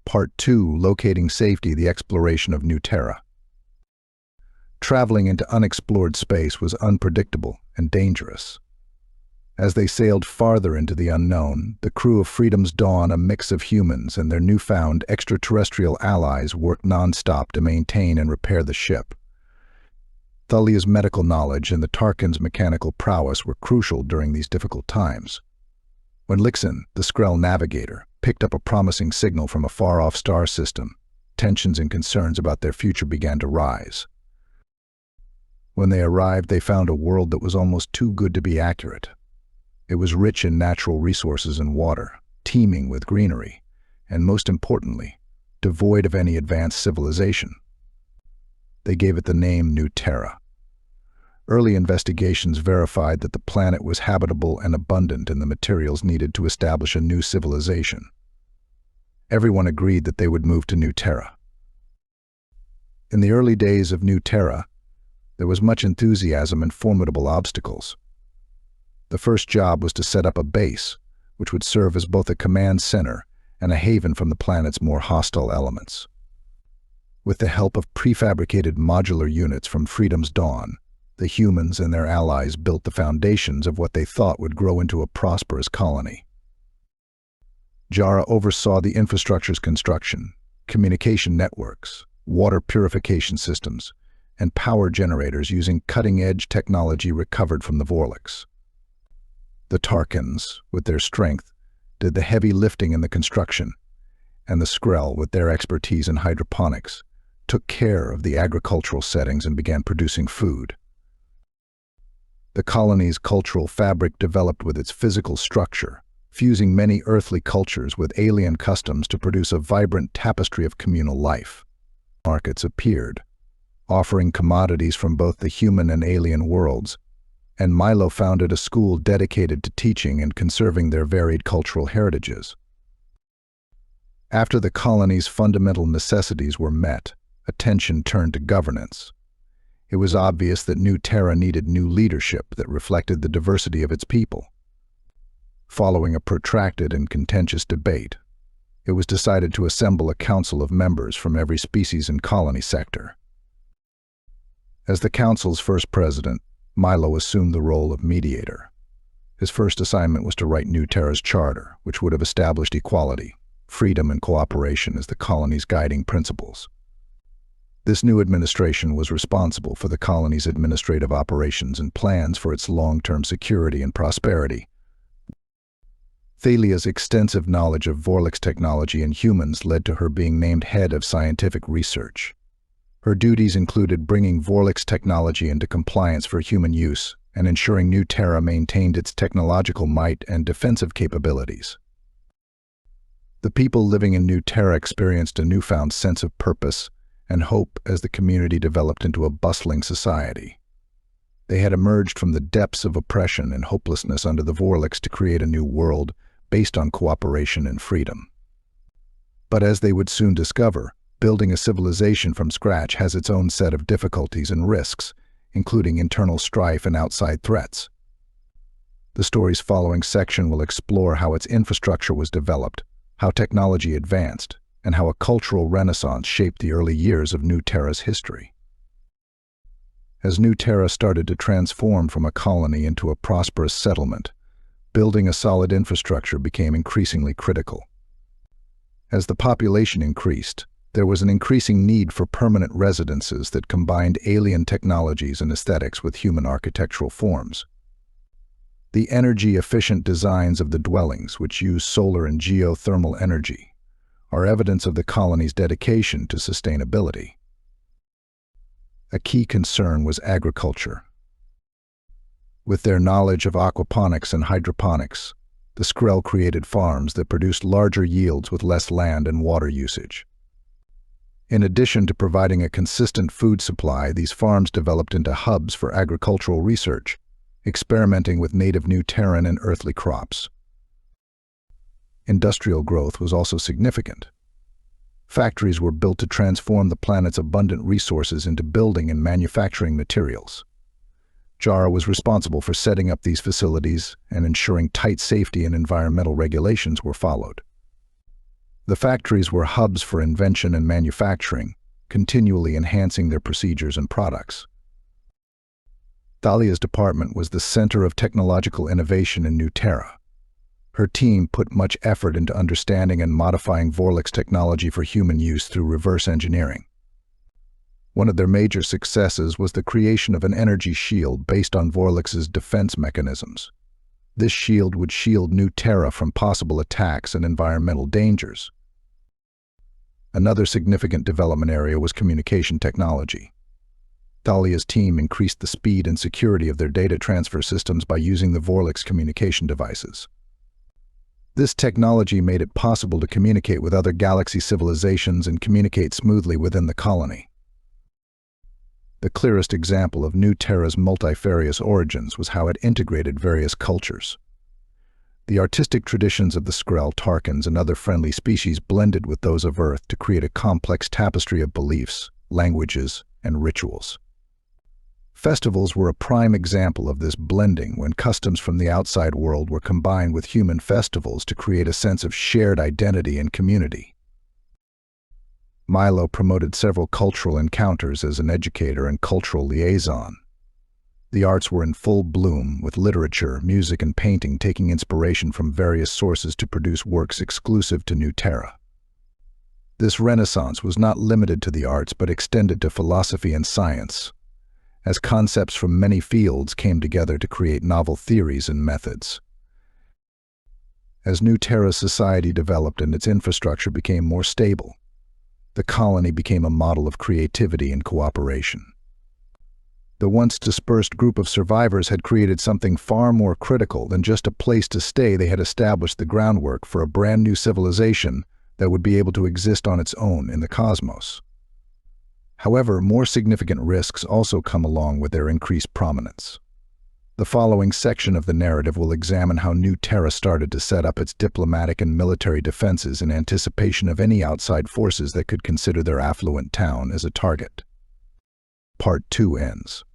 Part 2, Locating Safety, the Exploration of New Terra. Traveling into unexplored space was unpredictable and dangerous. As they sailed farther into the unknown, the crew of Freedom's Dawn, a mix of humans and their newfound extraterrestrial allies, worked nonstop to maintain and repair the ship. Thalia's medical knowledge and the Tarkins' mechanical prowess were crucial during these difficult times. When Lixan, the Skrell navigator, picked up a promising signal from a far-off star system, tensions and concerns about their future began to rise. When they arrived, they found a world that was almost too good to be accurate. It was rich in natural resources and water, teeming with greenery, and most importantly, devoid of any advanced civilization. They gave it the name New Terra. Early investigations verified that the planet was habitable and abundant in the materials needed to establish a new civilization. Everyone agreed that they would move to New Terra. In the early days of New Terra, there was much enthusiasm and formidable obstacles. The first job was to set up a base, which would serve as both a command center and a haven from the planet's more hostile elements. With the help of prefabricated modular units from Freedom's Dawn, the humans and their allies built the foundations of what they thought would grow into a prosperous colony. Jara oversaw the infrastructure's construction, communication networks, water purification systems, and power generators using cutting-edge technology recovered from the Vorlix. The Tarkins, with their strength, did the heavy lifting in the construction, and the Skrell, with their expertise in hydroponics, took care of the agricultural settings and began producing food. The colony's cultural fabric developed with its physical structure, fusing many earthly cultures with alien customs to produce a vibrant tapestry of communal life. Markets appeared, offering commodities from both the human and alien worlds, and Milo founded a school dedicated to teaching and conserving their varied cultural heritages. After the colony's fundamental necessities were met, attention turned to governance. It was obvious that New Terra needed new leadership that reflected the diversity of its people. Following a protracted and contentious debate, it was decided to assemble a council of members from every species and colony sector. As the council's first president, Milo assumed the role of mediator. His first assignment was to write New Terra's charter, which would have established equality, freedom, and cooperation as the colony's guiding principles. This new administration was responsible for the colony's administrative operations and plans for its long-term security and prosperity. Thalia's extensive knowledge of Vorlix technology and humans led to her being named head of scientific research. Her duties included bringing Vorlix technology into compliance for human use and ensuring New Terra maintained its technological might and defensive capabilities. The people living in New Terra experienced a newfound sense of purpose and hope as the community developed into a bustling society. They had emerged from the depths of oppression and hopelessness under the Vorlix to create a new world based on cooperation and freedom. But as they would soon discover, building a civilization from scratch has its own set of difficulties and risks, including internal strife and outside threats. The story's following section will explore how its infrastructure was developed, how technology advanced, and how a cultural renaissance shaped the early years of New Terra's history. As New Terra started to transform from a colony into a prosperous settlement, building a solid infrastructure became increasingly critical. As the population increased, there was an increasing need for permanent residences that combined alien technologies and aesthetics with human architectural forms. The energy-efficient designs of the dwellings, which use solar and geothermal energy, are evidence of the colony's dedication to sustainability. A key concern was agriculture. With their knowledge of aquaponics and hydroponics, the Skrell created farms that produced larger yields with less land and water usage. In addition to providing a consistent food supply, these farms developed into hubs for agricultural research, experimenting with native New Terran and earthly crops. Industrial growth was also significant. Factories were built to transform the planet's abundant resources into building and manufacturing materials. Jara was responsible for setting up these facilities and ensuring tight safety and environmental regulations were followed. The factories were hubs for invention and manufacturing, continually enhancing their procedures and products. Thalia's department was the center of technological innovation in New Terra. Her team put much effort into understanding and modifying Vorlix technology for human use through reverse engineering. One of their major successes was the creation of an energy shield based on Vorlix's defense mechanisms. This shield would shield New Terra from possible attacks and environmental dangers. Another significant development area was communication technology. Thalia's team increased the speed and security of their data transfer systems by using the Vorlix communication devices. This technology made it possible to communicate with other galaxy civilizations and communicate smoothly within the colony. The clearest example of New Terra's multifarious origins was how it integrated various cultures. The artistic traditions of the Skrell, Tarkins, and other friendly species blended with those of Earth to create a complex tapestry of beliefs, languages, and rituals. Festivals were a prime example of this blending when customs from the outside world were combined with human festivals to create a sense of shared identity and community. Milo promoted several cultural encounters as an educator and cultural liaison. The arts were in full bloom, with literature, music, and painting taking inspiration from various sources to produce works exclusive to New Terra. This renaissance was not limited to the arts but extended to philosophy and science, as concepts from many fields came together to create novel theories and methods. As New Terra's society developed and its infrastructure became more stable, the colony became a model of creativity and cooperation. The once dispersed group of survivors had created something far more critical than just a place to stay. They had established the groundwork for a brand new civilization that would be able to exist on its own in the cosmos. However, more significant risks also come along with their increased prominence. The following section of the narrative will examine how New Terra started to set up its diplomatic and military defenses in anticipation of any outside forces that could consider their affluent town as a target. Part 2 ends.